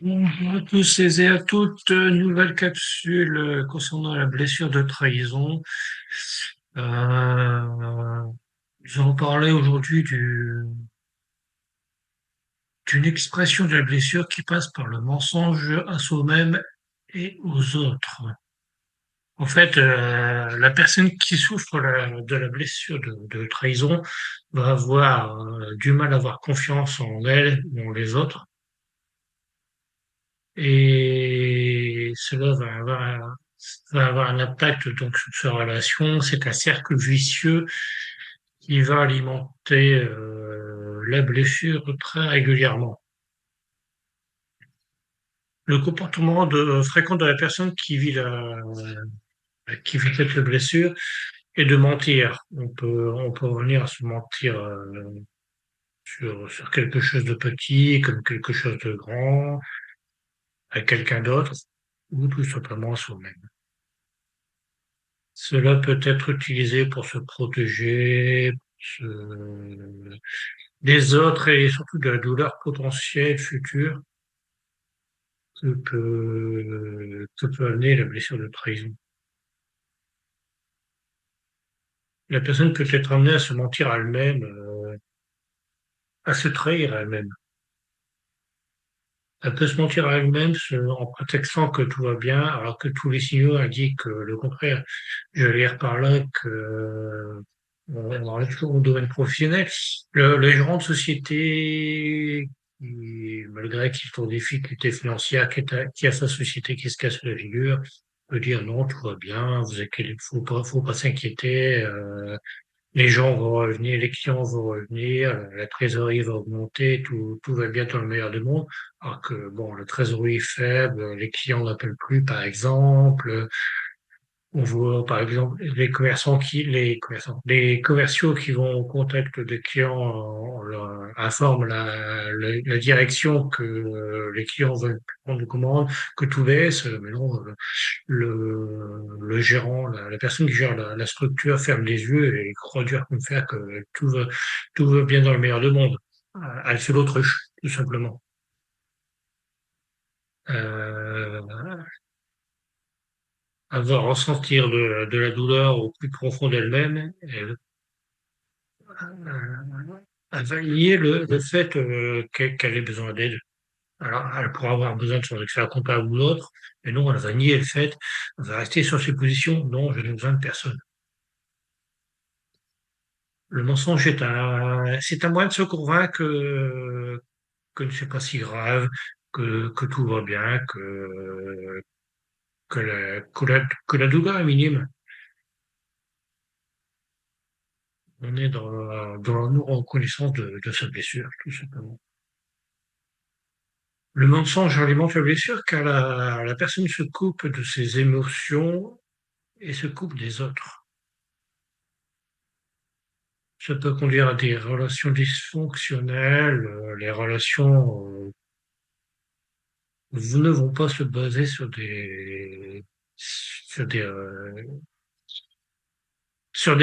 Bonjour à tous et à toutes, nouvelle capsule concernant la blessure de trahison. Euh, Nous allons parler aujourd'hui d'une expression de la blessure qui passe par le mensonge à soi-même et aux autres. En fait, la personne qui souffre de la blessure de trahison va avoir du mal à avoir confiance en elle ou en les autres. Et cela va avoir un impact donc sur sa relation. C'est un cercle vicieux qui va alimenter la blessure très régulièrement. Le comportement fréquent de la personne qui vit cette blessure est de mentir. On peut revenir à se mentir sur quelque chose de petit comme quelque chose de grand, à quelqu'un d'autre, ou tout simplement à soi-même. Cela peut être utilisé pour se protéger des autres et surtout de la douleur potentielle future que peut amener la blessure de trahison. La personne peut être amenée à se mentir à elle-même, à se trahir à elle-même. Elle peut se mentir à elle-même en prétextant que tout va bien, alors que tous les signaux indiquent le contraire. Je vais lire par là que on est toujours au domaine professionnel. Le gérant de société, malgré qu'il trouve des difficultés financières, qui a sa société qui se casse la figure, peut dire non, tout va bien, vous inquiétez, faut pas s'inquiéter, les gens vont revenir, les clients vont revenir, la trésorerie va augmenter, tout va bien dans le meilleur des mondes. Alors que bon, la trésorerie est faible, les clients n'appellent plus, par exemple. On voit, par exemple, les commerciaux qui vont au contact des clients, on leur informent la direction que les clients veulent prendre de commandes, que tout baisse. Mais non, le gérant, la personne qui gère la structure ferme les yeux et croit dur comme fer que tout va bien dans le meilleur des mondes. Elle fait l'autruche, tout simplement. Euh, Elle va ressentir de la douleur au plus profond d'elle-même. Elle va nier le fait qu'elle ait besoin d'aide. Alors, elle pourra avoir besoin de son expert comptable ou l'autre, mais non, elle va nier le fait, elle va rester sur ses positions. Non, je n'ai besoin de personne. Le mensonge c'est un moyen de se convaincre que c'est pas si grave, que tout va bien, que la douleur est minime. On est dans la non-reconnaissance de sa blessure, tout simplement. Le mensonge alimente la blessure car la personne se coupe de ses émotions et se coupe des autres. Ça peut conduire à des relations dysfonctionnelles. Les relations ne vont pas se baser sur des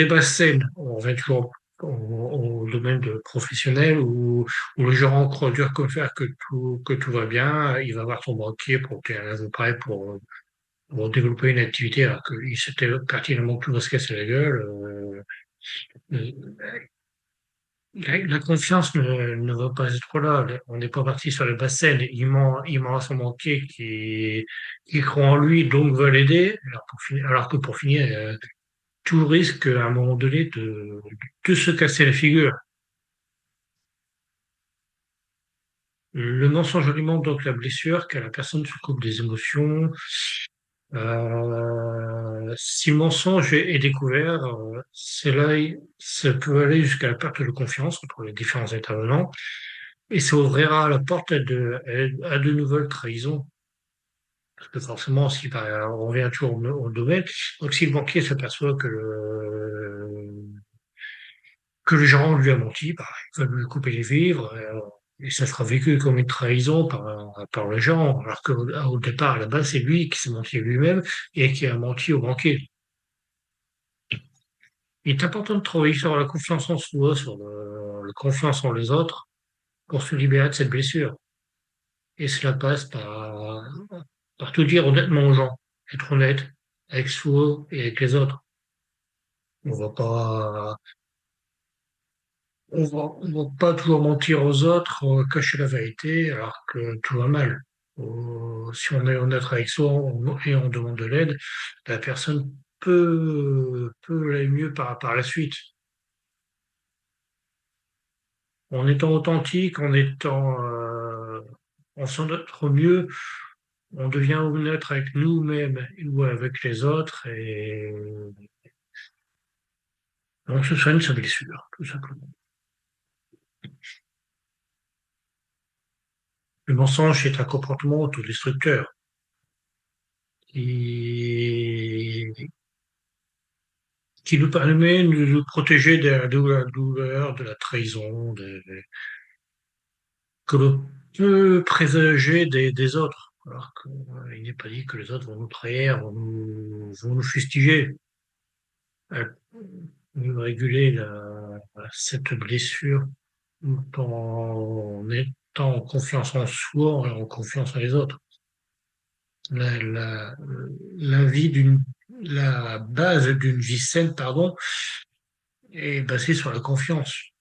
bases saines. On revient toujours au domaine professionnel où le gérant croit dur comme fer que tout va bien. Il va voir son banquier pour qu'il est prêt pour développer une activité alors qu'il sait pertinemment que tout va se casser la gueule. Euh, la confiance ne va pas être là. On n'est pas parti sur les bases saines. Il ment à son banquier qui croit en lui, donc veut l'aider. Alors que pour finir, tout risque à un moment donné de se casser la figure. Le mensonge alimente donc la blessure car la personne se coupe des émotions. Si le mensonge est découvert, ça peut aller jusqu'à la perte de confiance entre les différents intervenants et ça ouvrira la porte à de nouvelles trahisons. Parce que forcément, si on revient toujours au domaine, donc si le banquier s'aperçoit que le gérant lui a menti, bah, il va lui couper les vivres, et ça sera vécu comme une trahison par le gérant, alors qu'au départ, à la base, c'est lui qui s'est menti lui-même et qui a menti au banquier. Il est important de travailler sur la confiance en soi, sur la confiance en les autres, pour se libérer de cette blessure. Et cela passe par tout dire honnêtement aux gens, être honnête avec soi et avec les autres. On va pas, on va pas toujours mentir aux autres, cacher la vérité alors que tout va mal. Si on est honnête avec soi et on demande de l'aide, la personne peut aller mieux par la suite. En étant authentique, en faisant notre mieux, on devient honnête avec nous-mêmes ou avec les autres et on se soigne sa blessure, tout simplement. Le mensonge est un comportement autodestructeur qui, qui nous permet de nous protéger de la douleur, de la trahison, que l'on peut présager des autres. Alors qu'il n'est pas dit que les autres vont nous trahir, vont nous fustiger. Mieux réguler cette blessure tout en étant en confiance en soi et en confiance en les autres. La, la, la vie la base d'une vie saine, pardon, est basée sur la confiance.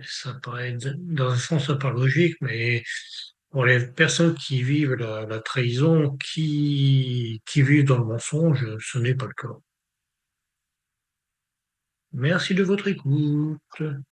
Ça paraît, dans un sens, ça paraît logique, mais pour les personnes qui vivent la trahison, qui vivent dans le mensonge, ce n'est pas le cas. Merci de votre écoute.